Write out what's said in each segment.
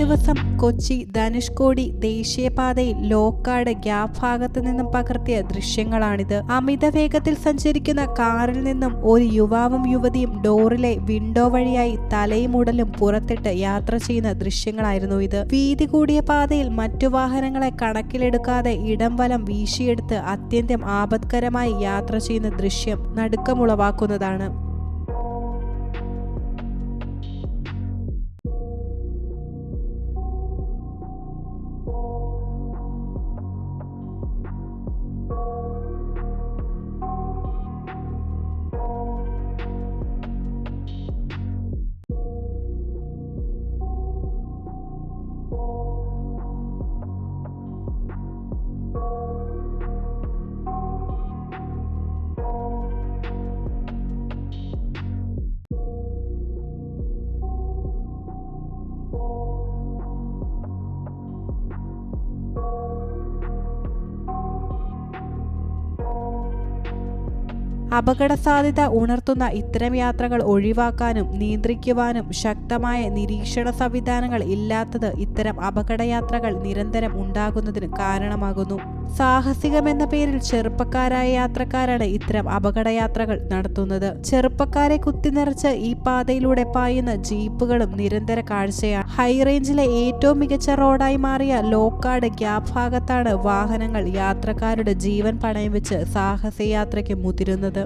ദിവസം കൊച്ചി ധനുഷ്കോടി ദേശീയപാതയിൽ ലോക്കാട് ഗ്യാപ് ഭാഗത്തു നിന്നും പകർത്തിയ ദൃശ്യങ്ങളാണിത്. അമിത വേഗത്തിൽ സഞ്ചരിക്കുന്ന കാറിൽ നിന്നും ഒരു യുവാവും യുവതിയും ഡോറിലെ വിൻഡോ വഴിയായി തലയും ഉടലും പുറത്തിട്ട് യാത്ര ചെയ്യുന്ന ദൃശ്യങ്ങളായിരുന്നു ഇത്. വീതി കൂടിയ പാതയിൽ മറ്റു വാഹനങ്ങളെ കണക്കിലെടുക്കാതെ ഇടം വലം വീശിയെടുത്ത് അത്യന്തം ആപത്കരമായി യാത്ര ചെയ്യുന്ന ദൃശ്യം നടുക്കമുളവാക്കുന്നതാണ്. അപകട സാധ്യത ഉണർത്തുന്ന ഇത്തരം യാത്രകൾ ഒഴിവാക്കാനും നിയന്ത്രിക്കുവാനും ശക്തമായ നിരീക്ഷണ സംവിധാനങ്ങൾ ഇല്ലാത്തത് ഇത്തരം അപകടയാത്രകൾ നിരന്തരം ഉണ്ടാകുന്നതിന് കാരണമാകുന്നു. സാഹസികമെന്ന പേരിൽ ചെറുപ്പക്കാരായ യാത്രക്കാരാണ് ഇത്തരം അപകടയാത്രകൾ നടത്തുന്നത്. ചെറുപ്പക്കാരെ കുത്തിനിറച്ച് ഈ പാതയിലൂടെ പായുന്ന ജീപ്പുകളും നിരന്തര കാഴ്ചയാണ്. ഹൈറേഞ്ചിലെ ഏറ്റവും മികച്ച റോഡായി മാറിയ ലോക്കാട് ഗ്യാപ് ഭാഗത്താണ് വാഹനങ്ങൾ യാത്രക്കാരുടെ ജീവൻ പണയം വെച്ച് സാഹസയാത്രയ്ക്ക് മുതിരുന്നത്.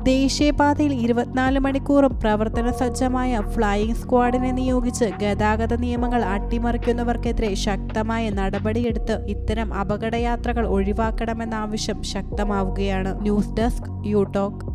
ദേശീയപാതയിൽ 24 മണിക്കൂറും പ്രവർത്തന സജ്ജമായ ഫ്ലൈയിംഗ് സ്ക്വാഡിനെ നിയോഗിച്ച് ഗതാഗത നിയമങ്ങൾ അട്ടിമറിക്കുന്നവർക്കെതിരെ ശക്തമായ നടപടിയെടുത്ത് ഇത്തരം അപകടയാത്രകൾ ഒഴിവാക്കണമെന്ന ആവശ്യം ശക്തമാവുകയാണ്. News desk you talk.